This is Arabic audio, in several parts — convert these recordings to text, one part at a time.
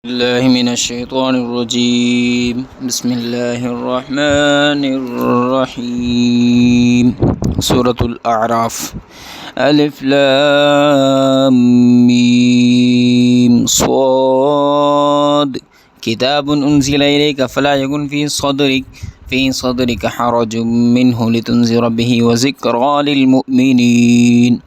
الله من الشيطان الرجيم. بسم الله الرحمن الرحيم. سورة الأعراف. ألف لام ميم صاد. كتاب أنزل إليك فلا يكن في صدرك حرج منه لتنذر به وذكرى للمؤمنين.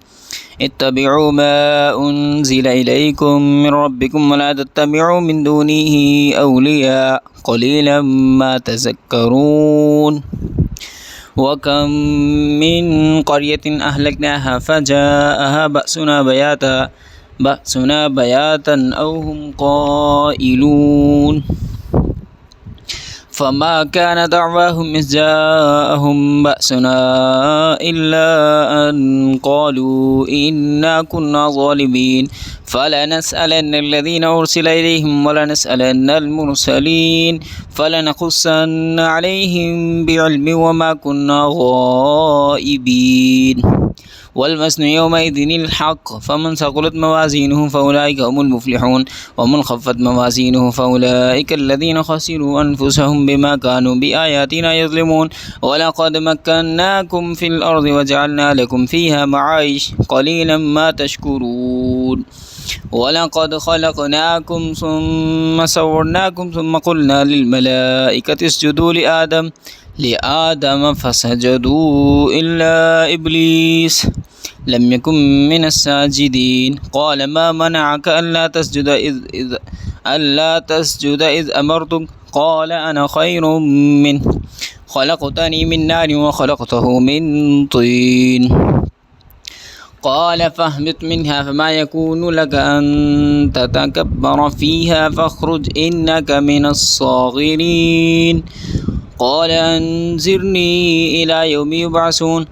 اتبعوا ما أنزل إليكم من ربكم ولا تتبعوا من دونه أولياء قليلا ما تذكرون. وكم من قرية أهلكناها فجاءها بأسنا بياتا أو هم قائلون. فما كان دعواهم إذ جاءهم بأسنا إلا أن قالوا إنا كنا ظالمين. فلنسألن الذين أرسل إليهم ولنسألن المرسلين فلنقصن عليهم بعلم وما كنا غائبين. والوزن يومئذ الحق فمن ثقلت موازينه فأولئك هم المفلحون ومن خفت موازينه فأولئك الذين خسروا أنفسهم بما كانوا بآياتنا يظلمون. ولقد مكناكم في الأرض وجعلنا لكم فيها معايش قليلا ما تشكرون. ولقد خلقناكم ثم صورناكم ثم قلنا للملائكة اسجدوا لآدم فسجدوا إلا إبليس لم يكن من الساجدين. قال ما منعك ألا تسجد إذ أمرتك؟ قال أنا خير منه خلقتني من نار وخلقته من طين. قال فاهبط منها فما يكون لك أن تتكبر فيها فاخرج إنك من الصاغرين. قال أنذرني إلى يوم يبعثون.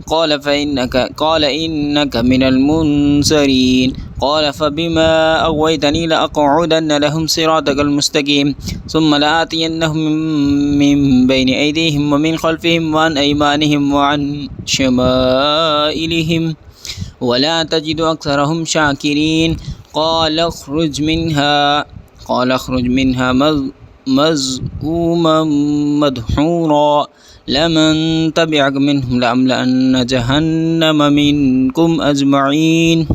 قال إنك من المنذرين. قال فبما أغويتني لأقعدن لهم صراطك المستقيم ثم لآتينهم من بين أيديهم ومن خلفهم وعن أيمانهم وعن شمائلهم ولا تجد أكثرهم شاكرين. قال اخرج منها مذءوما مدحورا لمن تبعك منهم لأملأن جهنم منكم أجمعين.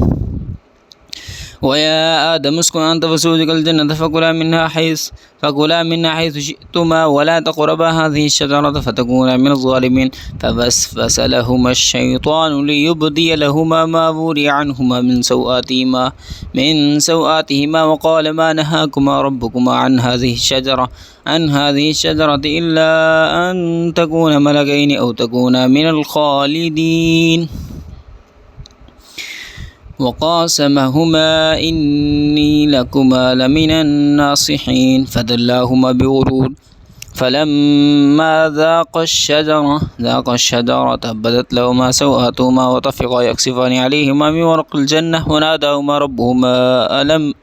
ويا آدم اسكن أنت وزوجك الجنة فكلا منها حيث شئتما ولا تقربا هذه الشجرة فتكونا من الظالمين. فوسوس لهما الشيطان ليبدي لهما ما وري عنهما من سوآتهما وقال ما نهاكما ربكما عن هذه الشجرة إلا أن تكونا ملكين أو تكونا من الخالدين. وقاسمهما إني لكما لمن الناصحين فدلاهما بغرور فلما ذاقا الشجرة بدت لهما سوآتهما وطفقا يخصفان عليهما من ورق الجنة وناداهما ربهما ألم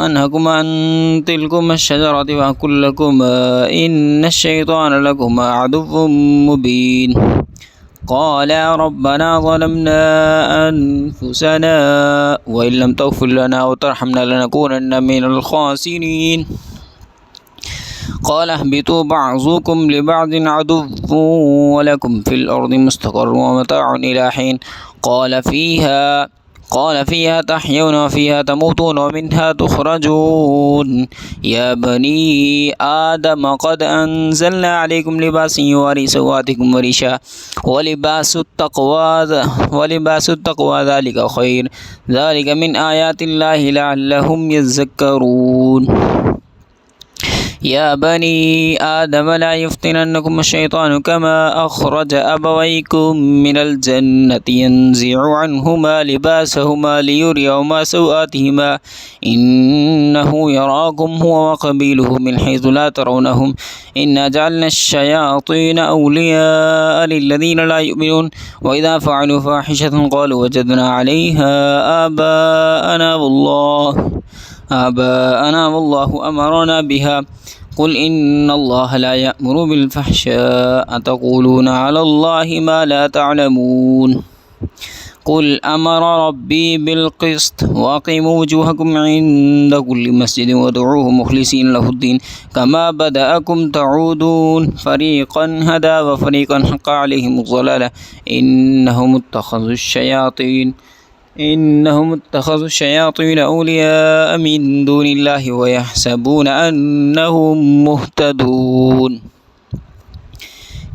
أنهكما عن تلكما الشجرة وأقل لكما إن الشيطان لكما عدو مبين. قالا ربنا ظلمنا أنفسنا وإن لم تغفر لنا وترحمنا لنكونن من الخاسرين. قال اهبطوا بعضكم لبعض عدو ولكم في الأرض مستقر ومتاع إلى حين. قال فيها تحيون وفيها تموتون ومنها تخرجون. يا بني آدم قد أنزلنا عليكم لباسا يواري سوآتكم وريشا ولباس التقوى ذلك خير ذلك من آيات الله لعلهم يذكرون. يا بني آدم لا يفتننكم الشيطان كما أخرج أبويكم من الجنة ينزع عنهما لباسهما ليريهما سوآتهما إنه يراكم هو وقبيله من حيث لا ترونهم إنا جعلنا الشياطين أولياء للذين لا يؤمنون. وإذا فعلوا فاحشة قالوا وجدنا عليها آباءنا والله أمرنا بها قل إن الله لا يأمر بالفحشاء أتقولون على الله ما لا تعلمون. قل أمر ربي بالقسط وأقيموا وجوهكم عند كل مسجد وادعوه مخلصين له الدين كما بدأكم تعودون فريقا هدى وفريقا حق عليهم الضلالة إنهم اتخذوا الشياطين أولياء من دون الله ويحسبون أنهم مهتدون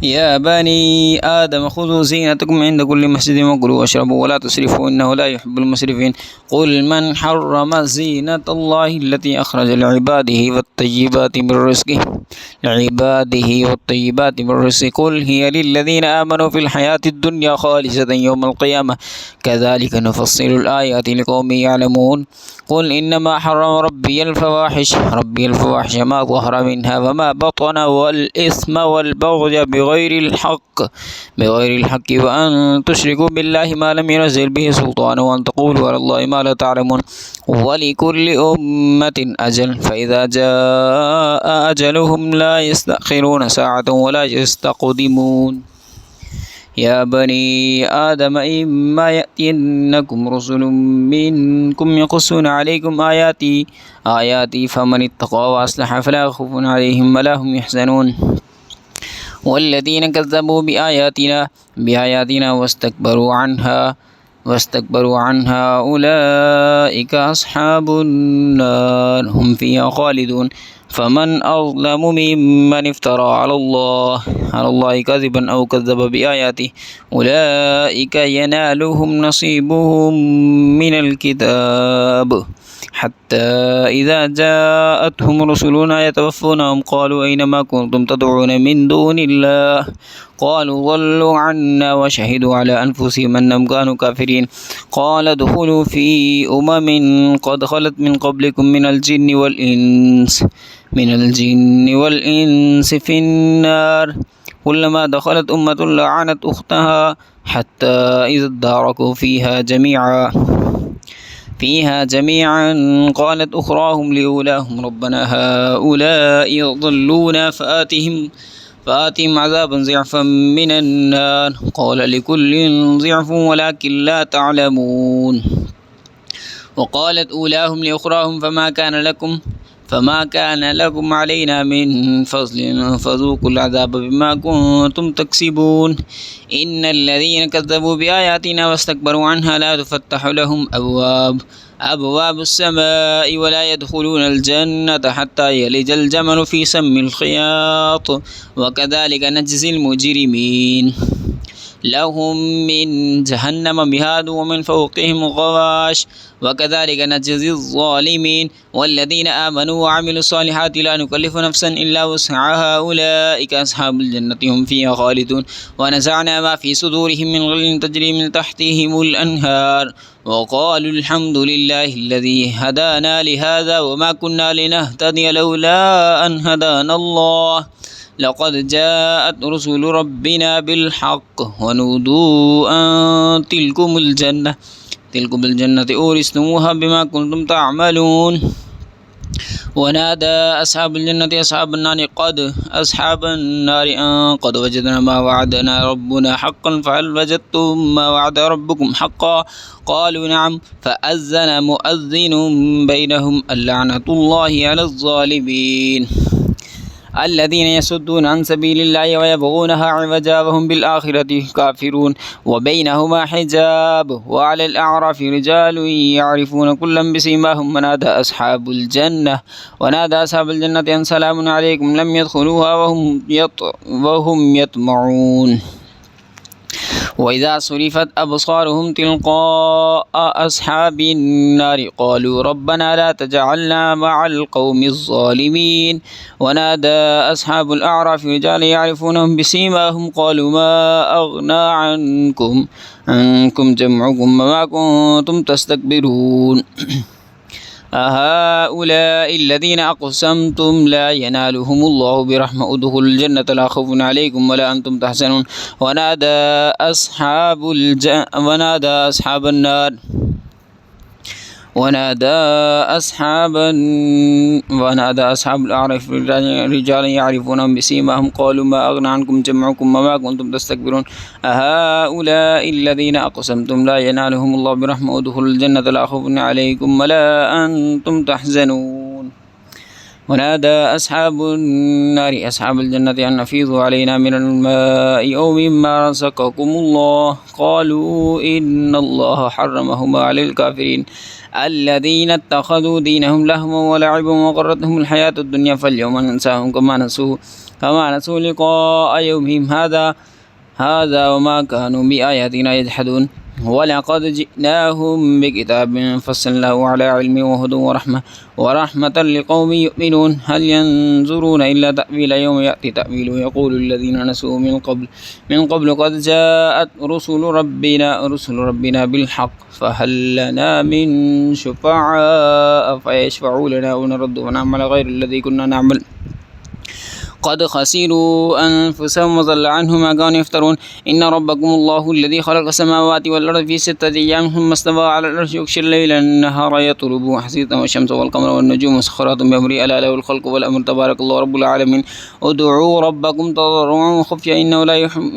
يا بني آدم خذوا زينتكم عند كل مسجد وكلوا واشربوا ولا تسرفوا إنه لا يحب المسرفين قل من حرم زينة الله التي أخرج لعباده والطيبات من رزقه قل هي للذين آمنوا في الحياة الدنيا خالصة يوم القيامة كذلك نفصل الآيات لقوم يعلمون قل إنما حرم ربي الفواحش ما ظهر منها وما بطن والإثم والبغي بغير الحق وأن تشركوا بالله ما لم ينزل به سلطانا وأن تقولوا على الله ما لا تعلمون ولكل أمة أجل فإذا جاء أجلهم لا يستأخرون ساعة ولا يستقدمون يا بني آدم إما يأتينكم رسل منكم يقصون عليكم آياتي فمن اتقى وأصلح فلا خوف عليهم ولا هم يحزنون والذين كذبوا بآياتنا واستكبروا عنها أولئك أصحاب النار هم فيها خالدون فمن أظلم ممن افترى على الله كذبا أو كذب بآياته أولئك ينالهم نصيبهم من الكتاب حتى إذا جاءتهم رسلنا يتوفونهم قالوا أين ما كنتم تدعون من دون الله قالوا ضلوا عنا وشهدوا على أنفسهم أنهم كانوا كافرين قال ادخلوا في قد خلت من قبلكم من الجن والإنس في النار كلما دخلت أمة لعنت أختها حتى إذا اداركوا فيها جميعا قالت أخراهم لأولاهم ربنا هؤلاء يضلون فآتهم عذابا ضعفا من النار قال لكل ضعف ولكن لا تعلمون وقالت أولاهم لأخراهم فما كان لكم علينا من فضل فذوقوا العذاب بما كنتم تكسبون إن الذين كذبوا بآياتنا واستكبروا عنها لا تفتح لهم أبواب السماء ولا يدخلون الجنة حتى يلج الجمل في سم الخياط وكذلك نجزي المجرمين لهم من جهنم مهاد ومن فوقهم غواش وكذلك نجزي الظالمين والذين آمنوا وعملوا الصالحات لا نكلف نفسا إلا وسعها أولئك أصحاب الجنة هم فيها خالدون ونزعنا ما في صدورهم من غل تجري من تحتهم الأنهار وقالوا الحمد لله الذي هدانا لهذا وما كنا لنهتدي لولا أن هدانا الله لقد جاءت رسل ربنا بالحق ونودوا أن تلكم الجنة أورثتموها بما كنتم تعملون ونادى أصحاب الجنة أصحاب النار أن قد وجدنا ما وعدنا ربنا حقا فهل وجدتم ما وعد ربكم حقا قالوا نعم فأذن مؤذن بينهم اللعنة الله على الظالمين الذين يصدون عن سبيل الله ويبغونها عوجا وهم بالآخرة كافرون وبينهما حجاب وعلى الأعراف رجال يعرفون كلا بسيماهم ونادى أصحاب الجنة أن سلام عليكم لم يدخلوها وهم يطمعون وإذا صرفت أبصارهم تلقاء أصحاب النار قالوا ربنا لا تجعلنا مع القوم الظالمين ونادى أصحاب الأعراف رجال يعرفونهم بسيماهم قالوا ما أغنى عنكم جمعكم وما كنتم تستكبرون أهؤلاء الذين أقسمتم لا ينالهم الله برحمة ادخلوا الجنة لا خوف عليكم ولا أنتم تحزنون ونادى أصحاب النار ونادى أصحاب الأعراف رجالا يعرفونهم بسيماهم قالوا ما أغنى عنكم جمعكم وما كنتم تستكبرون أهؤلاء الذين أقسمتم لا ينالهم الله برحمة ادخلوا الجنة لا خوف عليكم ولا أنتم تحزنون ونادى أصحاب النار أصحاب الجنة أن أفيضوا علينا من الماء أو مما رزقكم الله قالوا إن الله حرمهما على الكافرين الذين اتخذوا دينهم لهوا ولعبا وغرتهم الحياة الدنيا فاليوم ننساهم كما نسوا لقاء يومهم هذا وما كانوا بآياتنا يجحدون ولقد جئناهم بكتاب فصلناه على علم وهدى ورحمة لقوم يؤمنون هل ينظرون إلا تأويل يوم يأتي تأويله يقول الذين نسوا من قبل قد جاءت رسل ربنا بالحق فهل لنا من شفعاء فيشفعوا لنا ونرد ونعمل غير الذي كنا نعمل قد خسروا أنفسهم وضل عنهم ما كانوا يفترون إن ربكم الله الذي خلق السماوات والأرض في 6 أيام ثم استوى على العرش يغشي الليل النهار يطلبه حثيثا والشمس والقمر والنجوم مسخرات بأمره ألا له الخلق والأمر تبارك الله رب العالمين ادعوا ربكم تضرعا وخفيا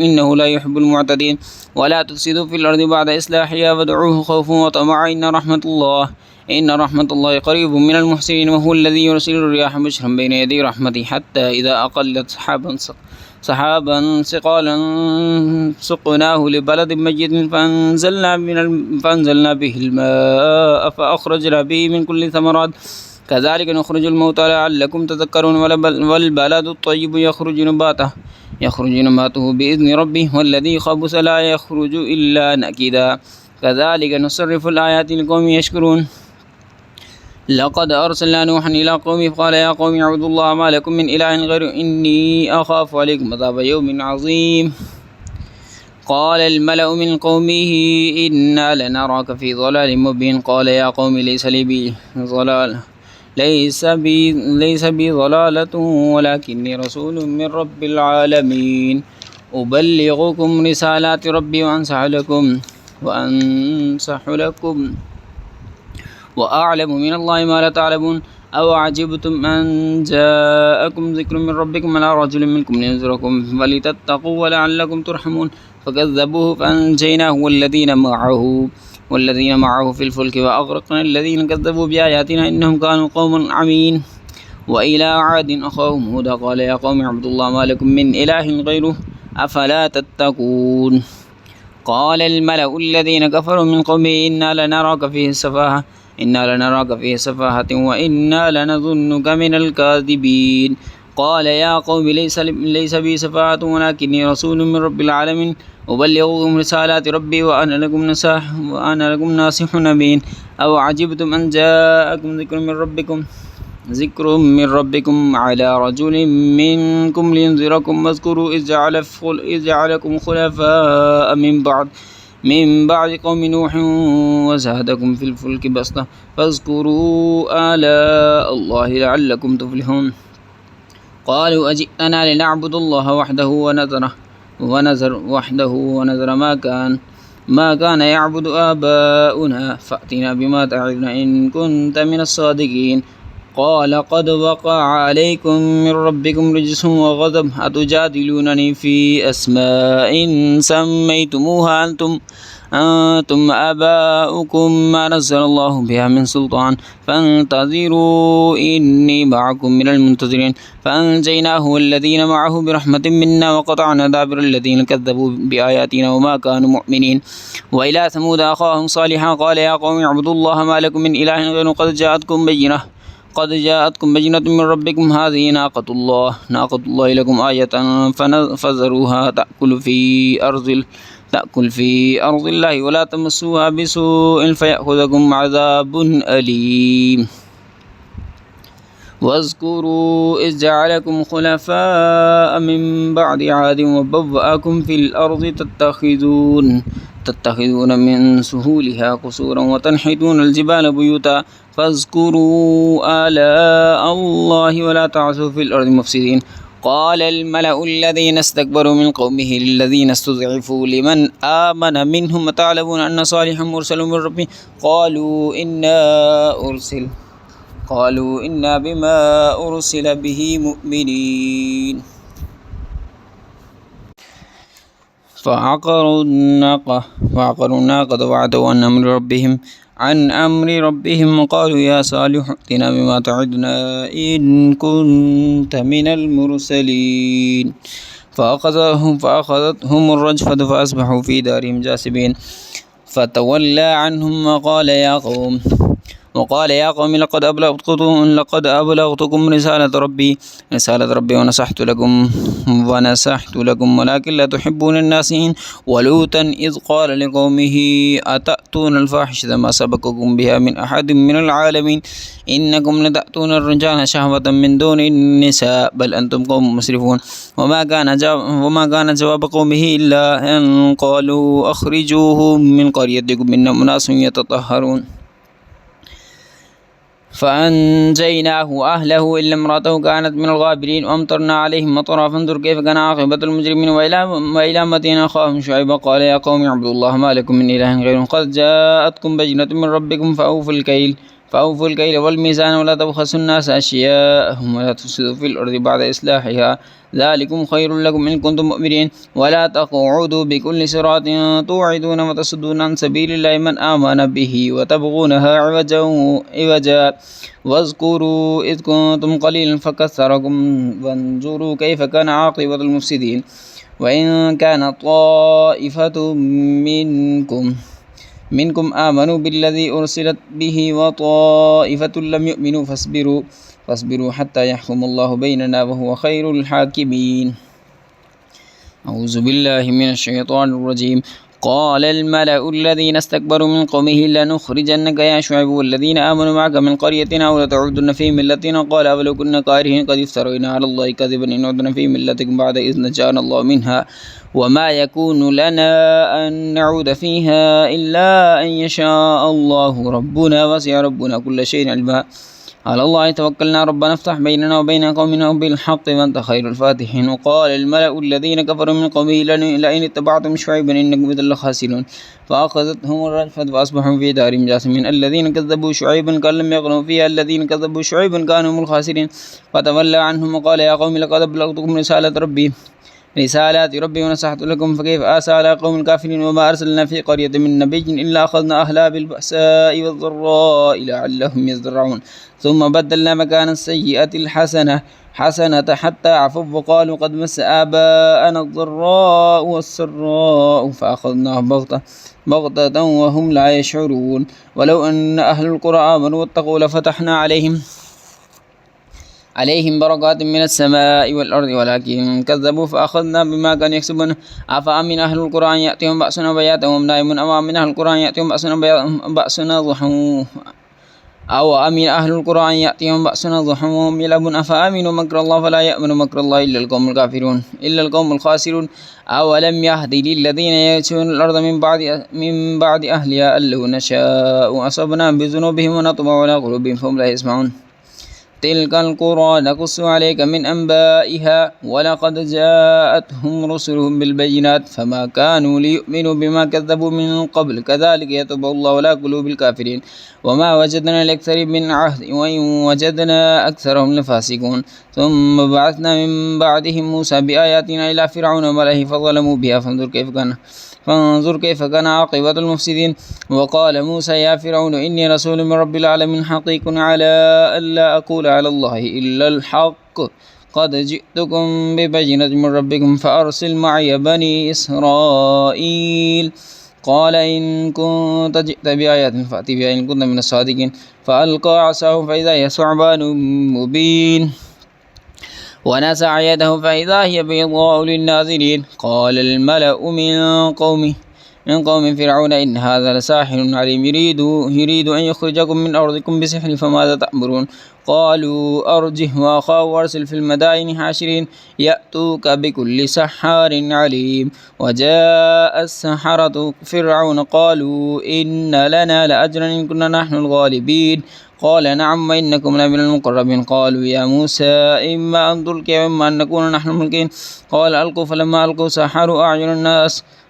إنه لا يحب المعتدين ولا تفسدوا في الأرض بعد إصلاحها وادعوه خوفا وطمعا إن رحمة الله قريب من المحسنين وهو الذي يرسل الرياح بشرا بين يدي رحمته حتى إذا أقلت سحابا ثقالا سقناه لبلد ميت فأنزلنا به الماء فأخرجنا به من كل ثمرات كذلك نخرج الموتى لعلكم تذكرون والبلد الطيب يخرج نباته بإذن ربه والذي خبث لا يخرج إلا نكدا كذلك نصرف الآيات لقوم يشكرون لقد أرسلنا نوحا إلى قومه فقال يا قوم اعبدوا الله ما لكم من إله غيره إني أخاف عليكم عذاب يوم عظيم قال الملأ من قومه إنا لنراك في ضلال مبين قال يا قوم ليس بي ضلالة ولكني رسول من رب العالمين أبلغكم رسالات ربي وأنصح لكم وأعلم من الله ما لا تعلمون أو عجبتم أن جاءكم ذكر من ربكم على رجل منكم لينذركم فلتتقوا ولعلكم ترحمون فكذبوه فأنجيناه والذين معه في الفلك وأغرقنا الذين كذبوا بآياتنا إنهم كانوا قوم عمين وإلى عاد أخاهم هودا قال يا قوم اعبدوا الله ما لكم من إله غيره أفلا تتقون قال الملأ الذين كفروا من قومه إنا لنراك فيه سفاهة وإنا لنظنك من الكاذبين قال يا قوم ليس بي سفاهة ولكني رسول من رب العالمين أبلغكم رسالات ربي وأنا لكم ناصح أمين أو عجبتم أن جاءكم ذكر من ربكم على رجل منكم لينذركم واذكروا إذ جعلكم خلفاء من بعد قوم نوح وزادكم في الفلك بسطة فاذكروا آلاء الله لعلكم تفلحون قالوا أجئتنا لنعبد الله وحده ونذر ما كان يعبد آباؤنا فأتنا بما تعدنا إن كنت من الصادقين قال قد وقع عليكم من ربكم رجس وغضب أتجادلونني في أسماء سميتموها أنتم آباؤكم ما نزل الله بها من سلطان فانتظروا إني معكم من المنتظرين فأنجيناه والذين معه برحمة منا وقطعنا دابر الذين كذبوا بآياتنا وما كانوا مؤمنين وإلى ثمود أخاهم صالحا قال يا قوم اعبدوا الله ما لكم من إله غيره قد جاءتكم بينة من ربكم هذه ناقة الله لكم آية فذروها تأكل في أرض الله ولا تمسوها بسوء فيأخذكم عذاب أليم واذكروا إذ جعلكم خلفاء من بعد عاد وبوأكم في الأرض تتخذون من سهولها قصورا وتنحتون الجبال بيوتا فاذكروا آلاء الله ولا تعثوا في الأرض مفسدين قال الملأ الذين استكبروا من قومه للذين استضعفوا لمن آمن منهم أتعلمون أن صالحا مرسل من ربه قالوا إنا بما أرسل به مؤمنين فعقروا الناقة وعتوا عن أمر ربهم وقالوا يا صالح ائتنا بما تعدنا إن كنت من المرسلين فأخذتهم الرجفة فأصبحوا في دارهم جاثمين فتولى عنهم وقال يا قوم لقد أبلغتكم رسالة ربي ونصحت لكم ولكن لا تحبون الناصحين ولوطا إذ قال لقومه أتأتون الفاحشة ما سبقكم بها من أحد من العالمين إنكم لتأتون الرجال شهوة من دون النساء بل أنتم قوم مسرفون وما كان جواب قومه إلا أن قالوا أخرجوهم من قريتكم إنهم أناس يتطهرون فأنجيناه وأهله إلا امرأته كانت من الغابرين وأمطرنا عليهم مطرا فانظر كيف كان عاقبة المجرمين وإلى مدين أخاهم شعيبا قال يا قوم اعبدوا الله ما لكم من إله غيره قد جاءتكم بينة من ربكم فأوفوا الكيل والميزان ولا تبخسوا الناس أشياءهم ولا تفسدوا في الأرض بعد إصلاحها ذلكم خير لكم إن كنتم مؤمنين ولا تقعدوا بكل صراط توعدون وتصدون عن سبيل الله من آمن به وتبغونها عوجا واذكروا إذ كنتم قليلا فكثركم وانظروا كيف كان عاقبة المفسدين وإن كان طائفة منكم آمنوا بالذي أرسلت به وطائفة لم يؤمنوا فاصبروا حتى يحكم الله بيننا وهو خير الحاكمين. أعوذ بالله من الشيطان الرجيم. قال الملأ الذين استكبروا من قومه لنخرجنك يا شعيب والذين آمنوا معك من قريتنا أو لتعودن في ملتنا قال أولو كنا كارهين قد افترينا على الله كذبا إن عدنا في ملتكم بعد إذ نجانا الله منها وما يكون لنا أن نعود فيها إلا أن يشاء الله ربنا وسع ربنا كل شيء علما على الله توكلنا ربنا افتح بيننا وبين قومنا بالحق وأنت خير الفاتحين. وقال الملأ الذين كفروا من قومه لئن اتبعتم شعيبا إنكم إذا لخاسرون فأخذتهم الرجفة فأصبحوا في دارهم جاثمين الذين كذبوا شعيبا كأن لم يغنوا فيها الذين كذبوا شعيبا كانوا هم الخاسرين فتولى عنهم وقال يا قوم لقد أبلغتكم رسالات ربي ونصحت لكم فكيف آسى على قوم الكافرين وما أرسلنا في قرية من نبي إلا أخذنا أهلها بالبأساء والضراء لعلهم يضرعون ثم بدلنا مكان السيئة الحسنة حتى عفوا وقالوا قد مس آباءنا الضراء والسراء فأخذناهم بغتة وهم لا يشعرون ولو أن أهل القرى آمنوا واتقوا لفتحنا عليهم بركات من السماء والأرض ولكن كذبوا فأخذنا بما كانوا يكسبون أفأمن أهل القرى أن يأتيهم بأسنا بياتا وهم نائمون أو أمن أهل القرى أن يأتيهم بأسنا ضحى وهم يلعبون أفأمنوا مكر الله فلا يأمن مكر الله إلا القوم الخاسرون أولم يهد للذين يرثون الأرض من بعد أهلها أن لو نشاء أصبناهم بذنوبهم ونطبع على قلوبهم فهم لا يسمعون تلك القرى نقص عليك من أنبائها ولقد جاءتهم رسلهم بالبينات فما كانوا ليؤمنوا بما كذبوا من قبل كذلك يطبع الله على قلوب الكافرين وما وجدنا لأكثر من عهد وإن وجدنا أكثرهم لفاسقون ثم بعثنا من بعدهم موسى بآياتنا إلى فرعون وملئه فظلموا بها فانظر كيف كان عاقبة المفسدين. وقال موسى يا فرعون إني رسول من رب العالمين حقيق على ألا أقول على الله إلا الحق قد جئتكم ببينة من ربكم فأرسل معي بني إسرائيل قال إن كنت جئت بآيات فأت بها إن كنت من الصادقين فألقى عصاه فإذا هي ثعبان مبين ونزع يده فإذا هي بيضاء للناظرين قال الملأ من قوم فرعون إن هذا لساحر عليم يريد أن يخرجكم من أرضكم بسحر فماذا تأمرون قالوا أرجه وأخاه وارسل في المدائن حاشرين يأتوك بكل سحار عليم وجاء السحرة فرعون قالوا إن لنا لأجرا إن كنا نحن الغالبين قال نعم وإنكم لمن المقربين. قالوا يا موسى إما أن تلقي وإما أن نكون نحن الملقين. قال ألقوا. فلما ألقوا سحروا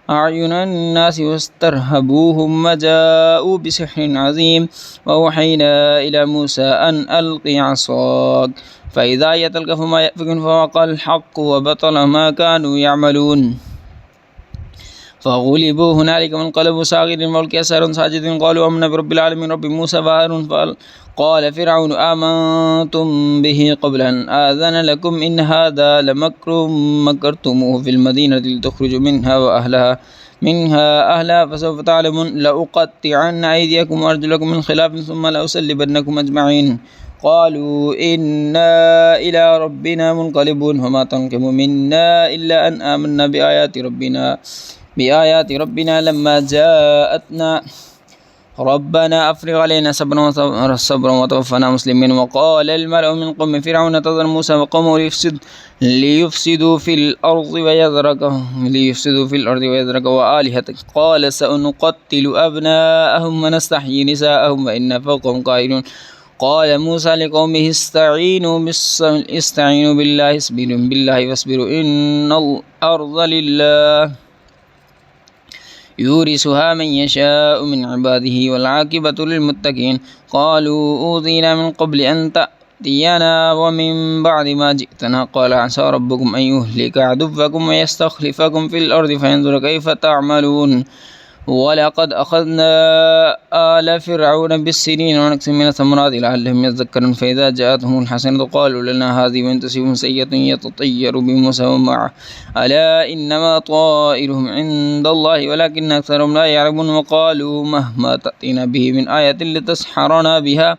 أعين الناس واسترهبوهم وجاءوا بسحر عظيم. وأوحينا إلى موسى أن ألق عصاك فإذا هي تلقف ما يأفكون فوقع الحق وبطل ما كانوا يعملون. فغلبوا هنالك وانقلبوا صاغرين والقي السحرة ساجدين. قالوا آمنا برب العالمين رب موسى وهارون. قال فرعون آمنتم به قبل أن آذن لكم إن هذا لمكر مكرتموه في المدينة لتخرجوا منها أهلها فسوف تعلمون. لأقطعن أيديكم وأرجلكم من خلاف ثم لأصلبنكم أجمعين. قالوا إنا إلى ربنا منقلبون. وما تنقم منا إلا أن آمنا بآيات ربنا لما جاءتنا ربنا أفرغ علينا صبرا وتوفنا مسلمين. وقال الملأ من قوم فرعون تذر موسى وقومه ليفسدوا في الأرض ويذرك وآلهتك. قال سنقتل أبناءهم ونستحيي نساءهم وإنا فوقهم قاهرون. قال موسى لقومه استعينوا بالله واصبروا إن الأرض لله يورثها من يشاء من عباده والعاقبة للمتقين. قالوا أوذينا من قبل أن تأتينا ومن بعد ما جئتنا. قال عسى ربكم أن يهلك عدوكم ويستخلفكم في الأرض فينظر كيف تعملون. ولقد أخذنا آل فرعون بالسنين ونكث من الثمرات لعلهم يذكرون. فإذا جاءتهم الحسنة قالوا لنا هذه وإن تصبهم سيئة يتطيروا بموسى ومعه ألا إنما طائرهم عند الله ولكن أكثرهم لا يعلمون. وقالوا مهما تأتينا به من آية لتسحرنا بها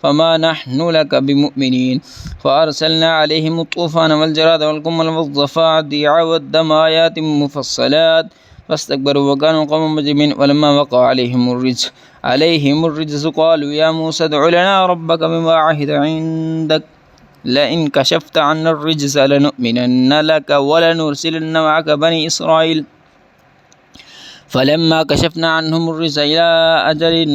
فما نحن لك بمؤمنين. فأرسلنا عليهم الطوفان والجراد والقمل والضفادع والدم آيات مفصلات فاستكبروا وكانوا قوما مجرمين. ولما وقع عليهم الرجس قالوا يا موسى ادع لنا ربك بما عهد عندك لئن كشفت عنا الرجس لنؤمنن لك ولنرسلن معك بني إسرائيل. فلما كشفنا عنهم الرجس إلى أجل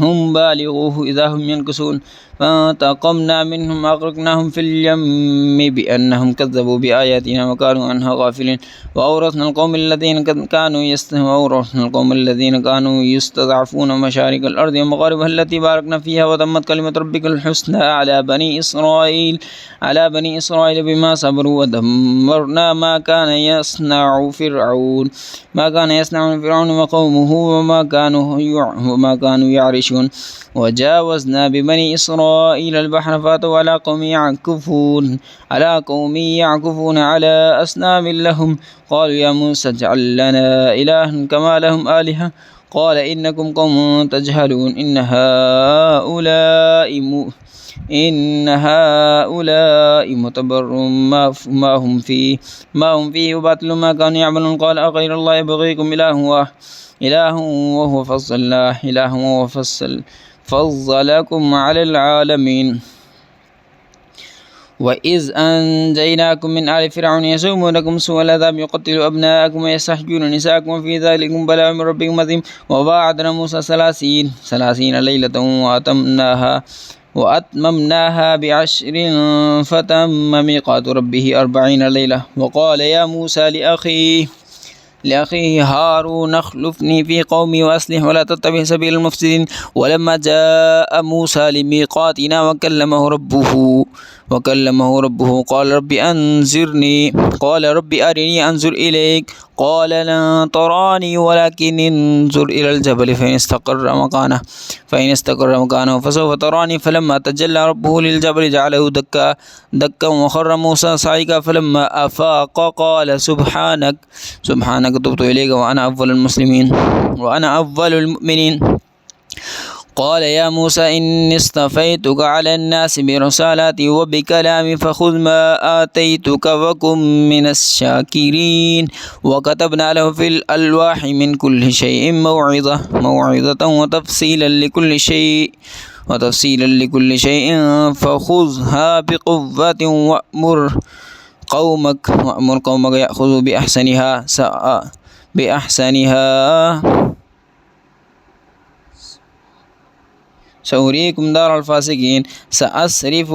هم بالغوه إذا هم ينكثون. فانتقمنا منهم وأغرقناهم في اليم بأنهم كذبوا بآياتنا وكانوا عنها غافلين. وأورثنا القوم الذين كانوا يستضعفون مشارق الأرض ومغاربها التي باركنا فيها وتمت كلمة ربك الحسنى على بني إسرائيل بما صبروا ودمرنا ما كان يصنع فرعون وقومه وما كانوا يعرشون. وجاوزنا ببني إسرائيل البحر فاتوا على قوم يعكفون على أصنام لهم. قالوا يا موسى اجعل لنا إلها كما لهم آلهة. قال إنكم قوم تجهلون إن هؤلاء متبر ما هم فيه وباطل ما كانوا يعملون. قال أغير الله يبغيكم إله وهو فضلكم على العالمين. وإذ أنجيناكم من آل فرعون يسومونكم سوء العذاب يقتلوا أبناءكم ويستحيون نساءكم وفي ذلكم بلاء من ربكم عظيم. وواعدنا موسى 30 ليلة وأتممناها ب10 فتم ميقات ربه 40 ليلة. وقال يا موسى لأخيه هارون اخلفني في قومي وأصلح ولا تتبع سبيل المفسدين. ولما جاء موسى لميقاتنا وكلمه ربه قال رب أرني أنظر إليك. قال لن تراني ولكن انظر إلى الجبل فإن استقر مكانه فسوف تراني. فلما تجلى ربه للجبل جعله دكا وخر موسى صعقا. فلما أفاق قال سبحانك تبت إليك وأنا أول المؤمنين. قال يا موسى إني اصطفيتك على الناس برسالاتي وبكلامي فخذ ما آتيتك وكن من الشاكرين. وكتبنا له في الألواح من كل شيء موعظة وتفصيلا لكل شيء فخذها بقوة وأمر قومك يأخذوا بأحسنها سأريكم دار الفاسقين سأصرف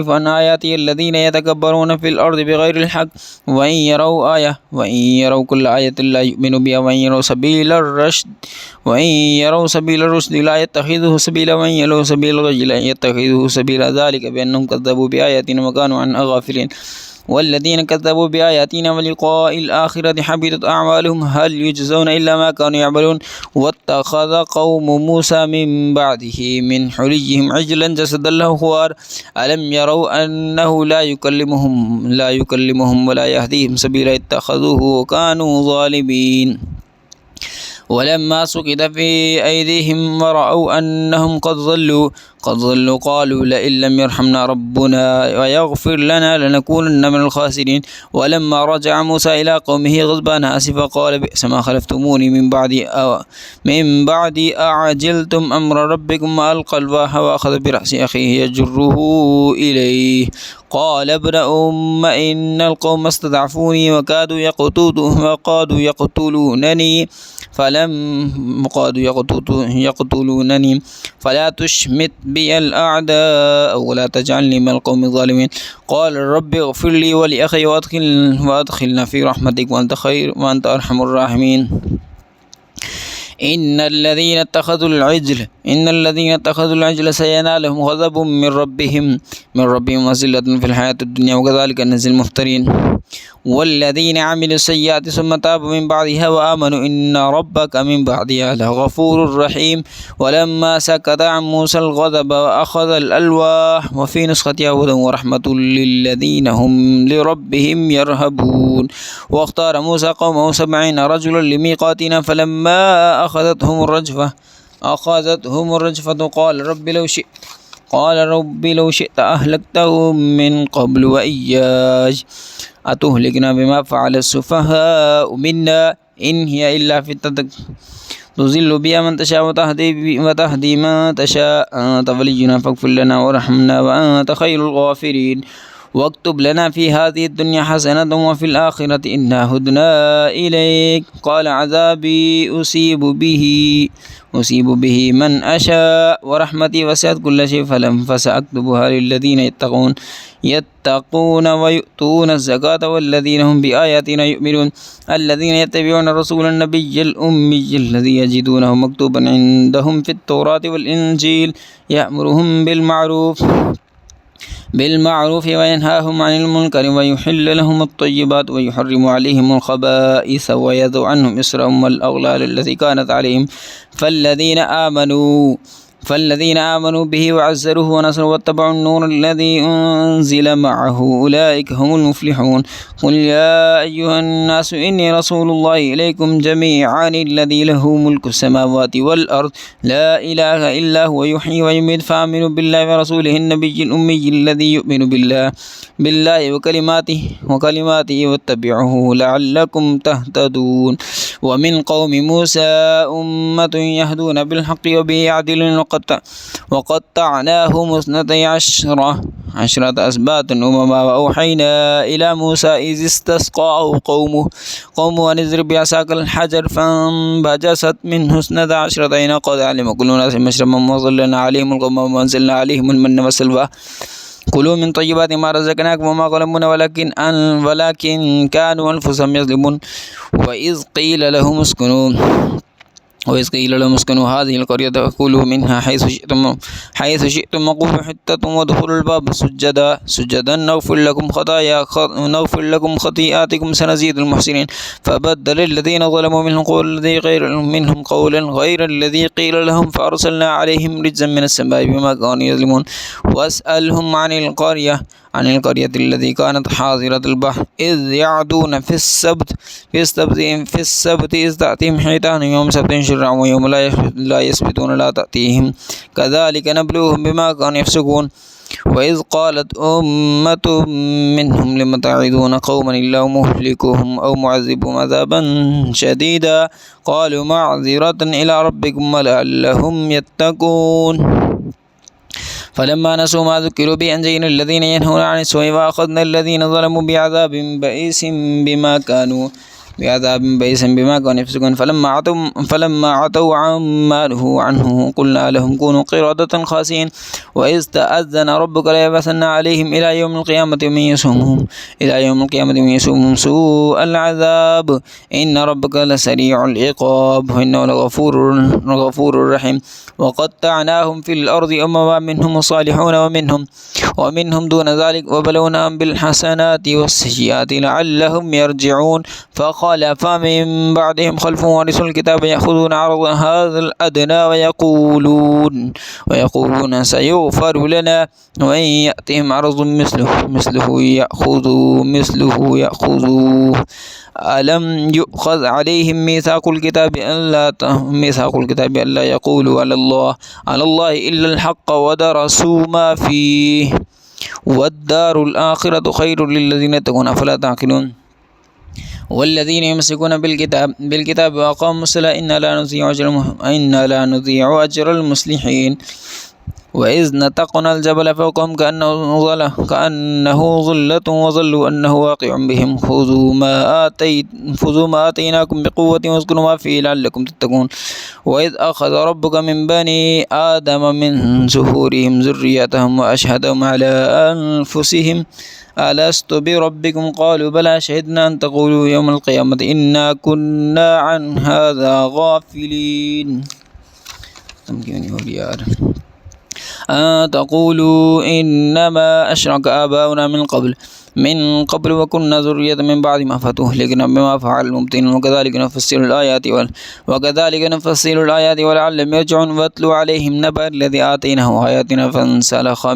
عن آياتي الذين يتكبرون في الأرض بغير الحق وإن يروا كل آية لا يؤمنوا بها وإن يروا سبيل الرشد لا يتخذه سبيلا وإن يروا سبيل الغي لا يتخذه سبيلا ذلك بأنهم كذبوا بآياتنا وكانوا عنها غافلين والذين كذبوا بآياتنا ولقاء الآخرة حبطت أعمالهم هل يجزون إلا ما كانوا يعملون واتخذ قوم موسى من بعده من حليهم عجلا جسدا له خوار ألم يروا أنه لا يكلمهم ولا يهديهم سبيلا اتخذوه وكانوا ظالمين ولما سقط في أيديهم ورأوا أنهم قد ضلوا قالوا لئن لم يرحمنا ربنا ويغفر لنا لنكونن من الخاسرين ولما رجع موسى إلى قومه غضبان آسفا قال بئس ما خلفتموني من بعد أعجلتم أمر ربكم وألقى الواح وأخذ برأس أخيه يجره إليه قال ابن أم إن القوم استضعفوني وكادوا يقتلونني فلا تشمت بي الأعداء ولا تجعلني من القوم الظالمين قال رب اغفر لي ولأخي وأدخلنا في رحمتك وأنت أرحم الراحمين إن الذين اتخذوا العجل سينالهم غضب من ربهم وذلة في الحياة الدنيا وكذلك نجزي المفترين والذين عملوا السيئات ثم تابوا من بعدها وآمنوا إن ربك من بعدها لغفور رحيم ولما سكت عن موسى الغضب وأخذ الألواح وفي نسختها هدى ورحمة للذين هم لربهم يرهبون واختار موسى قومه 70 رجلا لميقاتنا فلما أخذتهم الرجفة قال رب لو شئت أهلكتهم من قبل وإياي أتهلكنا بما فعل السفهاء منا إن هي إلا فتنتك تضل بها من تشاء وتهدي من تشاء أنت ولينا فاغفر لنا وارحمنا وأنت خير الغافرين واكتب لنا في هذه الدنيا حسنة وفي الآخرة إنا هدنا إليك قال عذابي أصيب به من أشاء ورحمتي وسعت كل شيء فسأكتبها للذين يتقون ويؤتون الزكاة والذين هم بآياتنا يؤمنون الذين يتبعون الرسول النبي الأمي الذي يجدونه مكتوبا عندهم في التوراة والإنجيل يأمرهم بالمعروف وينهاهم عن المنكر ويحل لهم الطيبات ويحرم عليهم الخبائث ويضع عنهم إصرهم والأغلال التي كانت عليهم فالذين آمنوا به وعزروه ونصروا واتبعوا النور الذي أنزل معه أولئك هم المفلحون قل يا أيها الناس إني رسول الله إليكم جميعا الذي له ملك السماوات والأرض لا إله إلا هو يحيي ويميت فآمنوا بالله ورسوله النبي الأمي الذي يؤمن بالله وكلماته واتبعوه لعلكم تهتدون ومن قوم موسى أمة يهدون بالحق وبه يعدلون وقطعناهم 12 أسباطا أمما وأوحينا إلى موسى إذ استسقاه قومه أن اضرب بعصاك الحجر فانبجست منه 12 عينا قد علم كل ناس مشربهم وظللنا عليهم الغمام وأنزلنا عليهم المن والسلوى كلوا من طيبات ما رزقناكم وما ظلمونا ولكن كانوا أنفسهم يظلمون وإذ قيل لهم اسكنوا هذه القرية وكلوا منها حيث شئتم وقولوا حتة وادخلوا الباب سجدا نغفر لكم خطيئاتكم سنزيد المحسنين فبدل الذين ظلموا منهم قولا غير الذي قيل لهم فأرسلنا عليهم رجزا من السماء بما كانوا يظلمون واسألهم عن القرية التي كانت حاضرة البحر إذ يعدون في السبت إذ تأتيهم حيتان يوم سبت شرعا ويوم لا يسبتون لا تأتيهم كذلك نبلوهم بما كانوا يفسقون وإذ قالت أمة منهم لم تعظون قوما إلا مهلكهم أو معذبهم عذابا شديدا قالوا معذرة إلى ربكم ولعلهم يتقون فلما نسوا ما ذكروا به أنجينا الذين ينهون عن السوء وأخذنا الذين ظلموا بعذاب بئيس بعذاب بئيس بما كانوا يفسقون فلما عتوا عما نهوا عنه قلنا لهم كونوا قردة خاسئين وإذ تأذن ربك ليبعثن عليهم إلى يوم القيامة من يسومهم سوء العذاب إن ربك لسريع العقاب وإنه لغفور رحيم وقطعناهم في الأرض أمما منهم الصالحون ومنهم دون ذلك وبلوناهم بالحسنات والسيئات لعلهم يرجعون فخلف من بعدهم خلف ورثوا الكتاب يأخذون عرض هذا الأدنى ويقولون سيغفر لنا وإن يأتهم عرض مثله يأخذوه ألم يؤخذ عليهم ميثاق الكتاب ألا يقولوا على الله إلا الحق ودرسوا ما فيه والدار الآخرة خير للذين يتقون أفلا تعقلون والذين يمسكون بالكتاب وأقاموا الصلاة إنا لا نضيع أجر المصلحين وإذ نتقنا الجبل فوقهم كأنه ظلة وظلوا أنه واقع بهم خذوا ما آتيناكم بقوة واذكروا ما فيه لعلكم تتقون وإذ أخذ ربك من بني آدم من ظهورهم ذريتهم وأشهدهم على أنفسهم ألست بربكم قالوا بلى شهدنا أن تقولوا يوم القيامة إنا كنا عن هذا غافلين تقولوا إنما أشرك آباؤنا من قبل وكنا ذرية من بعد ما فتهلكنا بما فعل المبطلون وكذلك نفصل الآيات ولعلهم يرجعون واتلو عليهم نبأ الذي آتيناه آياتنا فانسلخ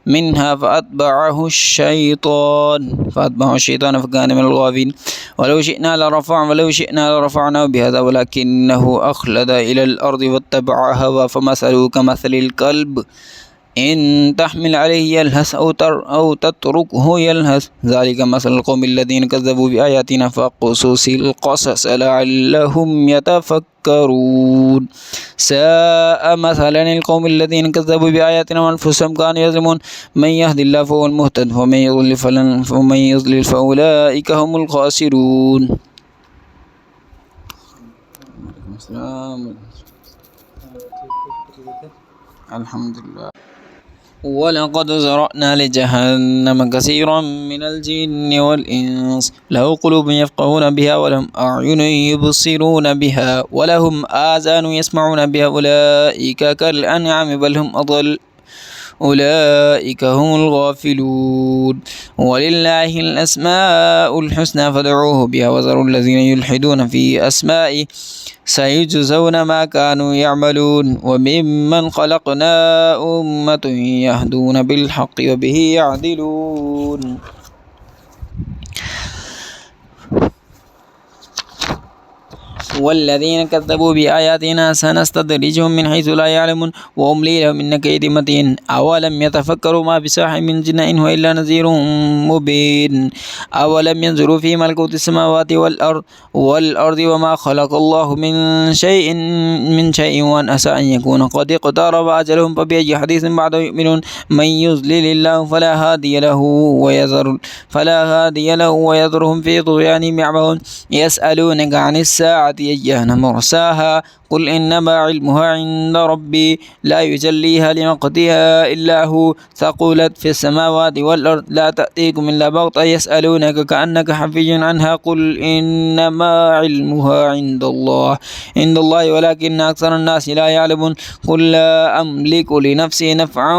منها فأتبعه الشيطان فكان من الغافلين ولو شئنا لرفعناه بهذا ولكنه أخلد إلى الأرض واتبع هواه فمثله كمثل الكلب إن تحمل عليه يلهث أو تتركه يلهث ذلك مثل القوم الذين كذبوا بآياتنا فقصص القصص لعلهم يتفكرون ساء مثلا القوم الذين كذبوا بآياتنا وأنفسهم كانوا يظلمون من يهد الله فهو المهتد ومن يضلل فأولئك هم الخاسرون. الحمد لله. ولقد زرعنا لجهنم كثيرا من الجن والإنس له قلوب يفقهون بها ولهم أعين يبصرون بها ولهم آذان يسمعون بها أولئك كالأنعام بل هم أضل أولئك هم الغافلون ولله الأسماء الحسنى فادعوه بها وذروا الذين يلحدون في أسمائه سيجزون ما كانوا يعملون وممن خلقنا أمة يهدون بالحق وبه يعدلون. والذين كذبوا بآياتنا سنستدرجهم من حيث لا يعلمون وأملي لهم إن كيدي متين أولم يتفكروا ما بصاحب من جنة إن هو إلا نذير مبين أولم ينظروا في ملكوت السماوات والأرض وما خلق الله من شيء وأن أسى أن يكون قد اقترب أجلهم فبأي حديث بعده يؤمنون من يضلل الله فلا هادي له ويذرهم في طغيانهم يعمهون يسألونك عن الساعة أيان مرساها قل إنما علمها عند ربي لا يجليها لوقتها إلا هو ثقلت في السماوات والأرض لا تأتيكم إلا بغتة يسألونك كأنك حفي عنها قل إنما علمها عند الله ولكن أكثر الناس لا يعلمون قل لا أملك لنفسي نفعا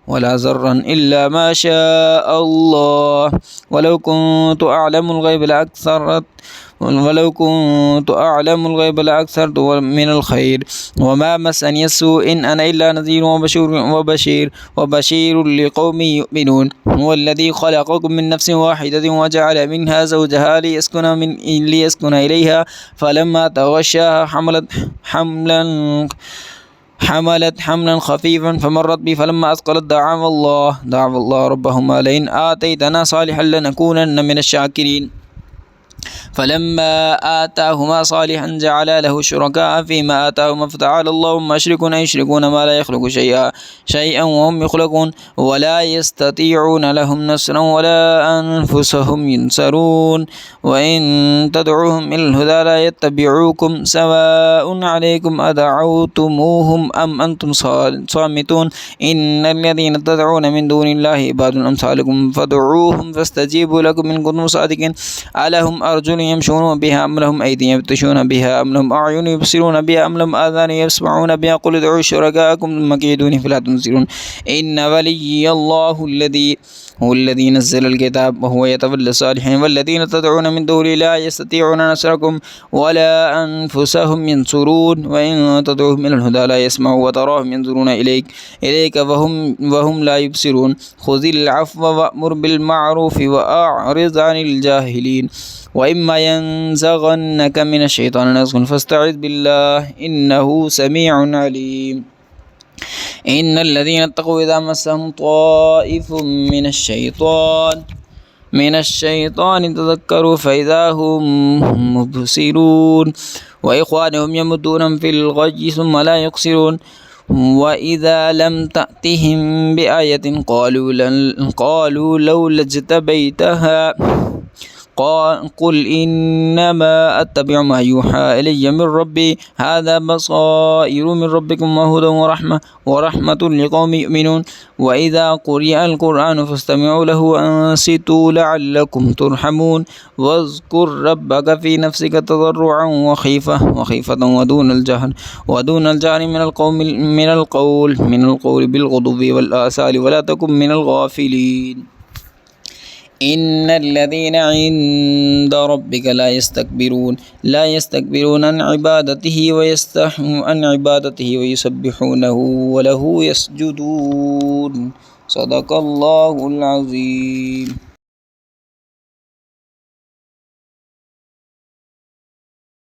ولا ضرا إلا ما شاء الله ولو كنت أعلم الغيب لأكثرت من الخير وما مسني السوء إن أنا إلا نذير وبشير لقوم يؤمنون هو الذي خلقكم من نفس واحدة وجعل منها زوجها ليسكن إليها فلما تغشاها حملت حملا خفيفا فمرت به فلما أثقلت دعوا الله ربهما لئن آتيتنا صالحا لنكونن من الشاكرين. فلما آتاهما صالحا جعل له شركاء فيما آتاهما فتعالى الله عما يشركون ما لا يخلق شيئا وهم يخلقون ولا يستطيعون لهم نصرا ولا أنفسهم ينصرون وإن تدعوهم إلى الهدى لا يتبعوكم سواء عليكم أدعوتموهم أم أنتم صامتون إن الذين تدعون من دون الله عباد أمثالكم فادعوهم فاستجيبوا لكم إن كنتم صادقين ألهم أرجل يمشون بها أم لهم أيدي يبطشون بها أم لهم أعين يبصرون بها أم لهم آذان يسمعون بها قل ادعوا شركاءكم ثم كيدوني فلا تنصرون إن ولي الله هو الذي نزل الكتاب وهو يتولى الصالحين والذين تدعون من دونه لا يستطيعون نصركم ولا أنفسهم ينصرون وإن تدعوهم إلى الهدى لا يسمعوا وتراهم ينظرون إليك وهم لا يبصرون خذ العفو وأمر بالمعروف وأعرض عن الجاهلين وإما ينزغنك من الشيطان نزغ فاستعذ بالله إنه سميع عليم إن الذين اتقوا إذا مسهم طائف من الشيطان تذكروا فإذا هم مبصرون وإخوانهم يمدون في الغي ثم لا يقصرون وإذا لم تأتهم بآية قالوا لولا اجتبيتها قل إنما أتبع ما يوحى إلي من ربي هذا بصائر من ربكم وهدى ورحمة لقوم يؤمنون وإذا قرئ القرآن فاستمعوا له وأنصتوا لعلكم ترحمون واذكر ربك في نفسك تضرعا وخيفة ودون الجهر من القول بالغضب والآثار ولا تكن من الغافلين إن الذين عند ربك لا يستكبرون عن عبادته ويسبحونه وله يسجدون صدق الله العظيم.